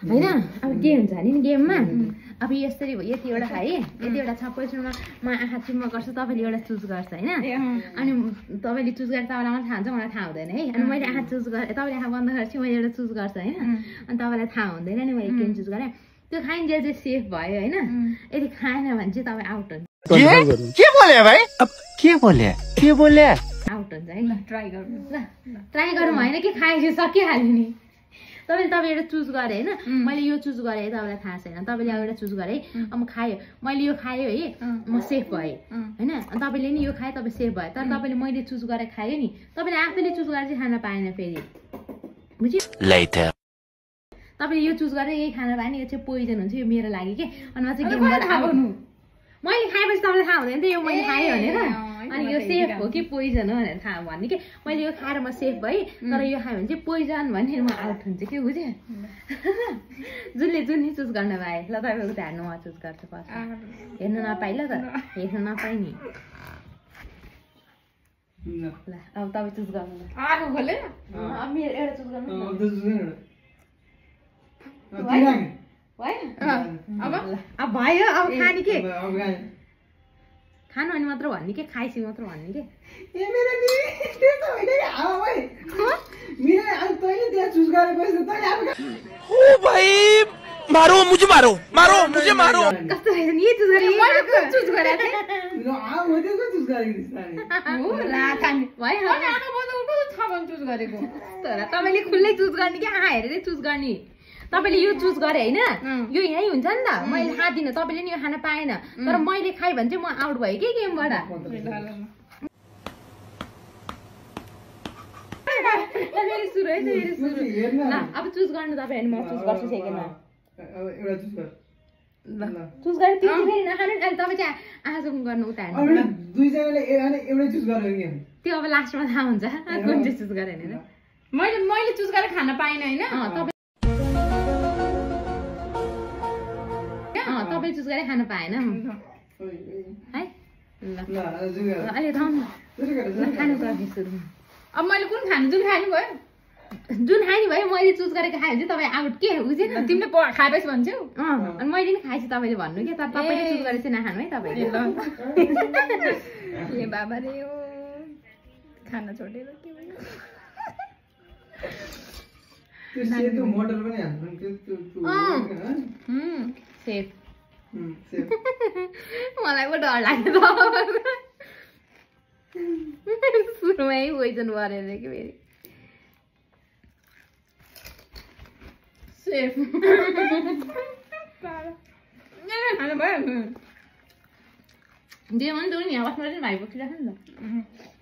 हैन अब के हुन्छ नि गेममा अब यसरी भयो यतिवटा खाए यतिवटा छ पोजिसनमा म आँखा चिम्म गर्छु तपाईले एउटा चुज गर्छ हैन अनि तपाईले चुज गरेर तपाईलाई मात्र थाहा हुन्छ मलाई थाहा हुँदैन है अनि मैले आँखा चुज गरे तपाईले आँखा बन्द गरेपछि मैले एउटा चुज गर्छ हैन अनि तपाईलाई थाहा हुँदैन नि मैले के चुज गरे त्यो खाइन्जेल चाहिँ सेफ भयो हैन यदि खाएन भने चाहिँ तपाई आउट हुन्छ के बोले भाइ अब के बोले आउट हुन्छ है ल ट्राई गरौँ हैन कि खाइसके सकिहाल्यो नि तपाईले एउटा चुज गरे हैन मैले यो चुज गरे तपाईलाई थाहा छैन तपाईले एउटा चुज गरे अब म खाए मैले यो खाए है म सेफ भए हैन अनि तपाईले नि यो खाए तपाई सेफ भयो तर तपाईले मैले चुज गरे खाए नि तपाईले आफैले चुज गरेर चाहिँ खान पाएन फेरि बुझ्यो लेटर तपाईले यो चुज गरेर यही खान पाएन यो चाहिँ पोइजन हुन्छ यो मेरो लागि के अनि म चाहिँ गेमबाट थाहा गर्नु मैले खाएपछि तपाईलाई थाहा हुँदैन यो मैले खाएँ भनेर अनि यो सेफ हो कि पोइजन हो भनेर थाहा भन्ने कि मैले यो खाएर म सेफ भएँ तर यो खायो भने चाहिँ पोइजन भने म आउट हुन्छ के बुझ्यो जुनले जुन चुज गर्न पाए ल तपाईको उता हेर्नु म चुज गर्छु पर्छ हेर्नु नपाइ ल त हेर्नु नपाइ नि ल अब तपाईँ चुज गर्नु ल आगो खोले अब मेरो एउटा चुज गर्नु अब भयो अब खाने के खानु अनि मात्र भन्ने के खाइसी मात्र भन्ने के मारो मुझे मारो कस्तो रहेछ नि चुज गरे मैले कुन चुज गरे थिए चुज गरेको तर तपाईले खुल्लै चुज गर्ने कि आँखा हेरेरै चुज गर्ने तपाईले यो चुज गरे हैन यो यही हुन्छ नि त मैले खादिनँ तपाईले नि यो खान पाएन तर मैले खाए भने चाहिँ म आउट भए के गेमबाट फेरि सुरु है फेरि सुरु ल अब चुज गर्नु तपाईहरु म चुज गर्छु सेकेन्डमा एउटा चुज गर ल चुज गरे त्यति फेरि नखानु अनि तपाई चाहिँ आँखा जुम गर्नु उता हेर्नु दुई जनाले एउटै चुज गर्यो नि त्यो अब लास्टमा थाहा हुन्छ कुन चाहिँ चुज गरे हैन मैले चुज गरेर खान पाएन हैन तपाईले चुज गरे खान पाएन है ल अहिले थाउ खानु पर्ने सुरु अब मैले कुन खानु जुन खानु भयो जुन खाने भयो मैले चुज गरेको खायो भने चाहिँ तपाईँ आउट के बुझेन तिमीले खाएपछि भन्छौ अनि मैले नि खाएपछि तपाईँले भन्नु के तर तपाईँले चुज गरेर चाहिँ नखानु है तपाईँले ए बाबा रे ओ खाना छोडेर के भयो त्यो सेतो मोटर पनि हाल्नु त्यो सेफ सेफ मलाई पो डर लाग्यो सुरुमै पोइजन गरेर कि फेरि सेफ खानु भयो जे मन नि यहाँ बस्नु चाहिँ भाइ बोकिराख्नु नि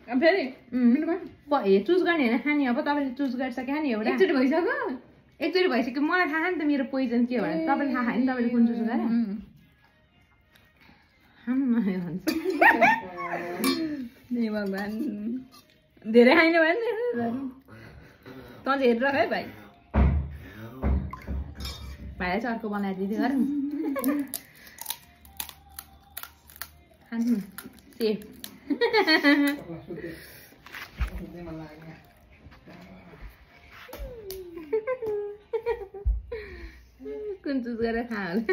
अब फेरि चुज गर्ने होइन खाने अब तपाईँले चुज गरिसक्यो नि एउटा एकचोटि भइसक्यो भइसक्यो मलाई थाहा नि त मेरो पोइजन के भने तपाईँले थाहा नि तपाईँले कुन चुज गरे भगवान् धेरै खाइनु भयो नि त चाहिँ हेरेर है भाइ भाइलाई चाहिँ अर्को बनाइदिँदै गरौँ खानु सेफ कुन चुज गरेर खा होला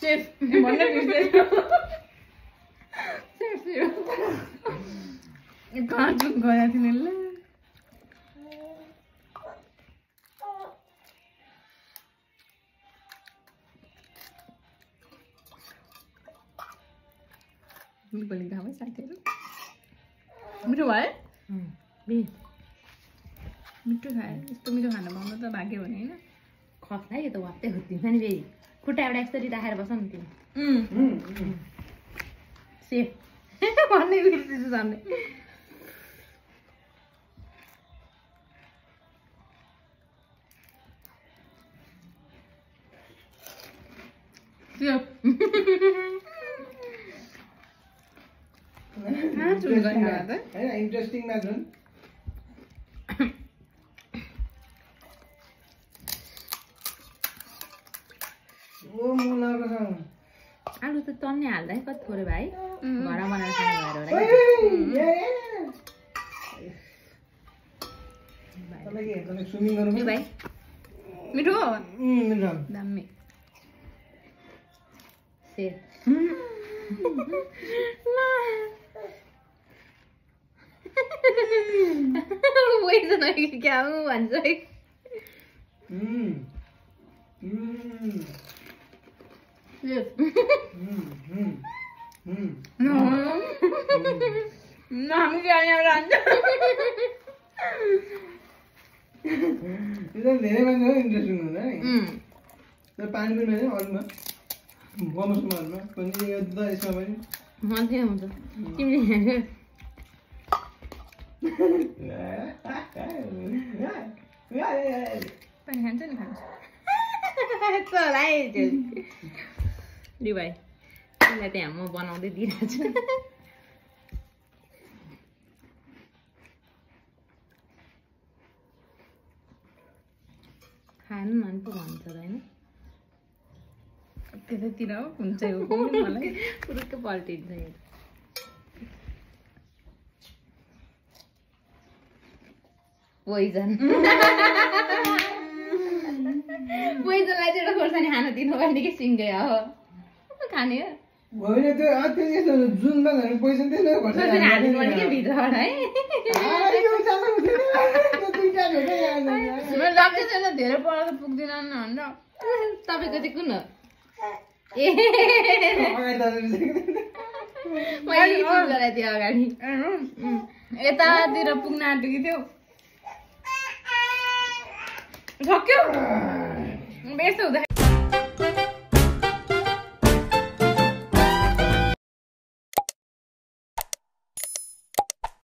सेफ भन्ने कहाँ चुज गरेको थिएँ ल बोली खाऊ साथीहरू मिठो भयो मिठो खायो यस्तो मिठो खाना पाउनु त भाग्यो भने होइन खस्ला यो त वाप्दै खुट्टिन्छ नि फेरि खुट्टा एउटा यसरी राखेर बस न तिमी सेफ भन्ने बिर्सिछु झन्डै इन्ट्रेस्टिङ म्याच हो आलु त तन्ने हाल्दा कति थोरै भाइ घरमा बनाएर खानु भएर होला तँलाई के तँलाई स्विमिङ गर्नु यो भाइ मिठो मिठो दामी सेयर पोइजन हो कि क्या हो भन्छ है हामी यहाँ रान्छ यो धेरै मान्छे इन्ट्रेस्टिङ हुन्छ है पानी पनि होइन अरूमा बमसमाहरूमा पनि यो त यसमा पनि मान्छे हुन्छ तिमीले पनि खान्छ नि खान्छ लु भाइ तिमीलाई त्यहाँ म बनाउँदै दिइरहेको छु खानु मन पो भन्छ होइन त्यतातिर हुन्छ यो मलाई पुरुक्कै पल्टिन्छ यो पोइजन पोइजनलाई चाहिँ एउटा खोर्सानी खान दिनु भने कि सिङ्गै हो खाने हो होइन त्यो त्यो यस्तो जुनमा झन् पैसा त्यसले खोर्सानी हाल्नु भने कि भित्रबाट है लाग्छ छैन धेरै पढाएर पुग्दैन भन्छ तपाईँको चाहिँ कुन हो ए मैले युज गराएको थिएँ अगाडि यतातिर पुग्न आँटेको थियो सक्यो यस्तो हुँदा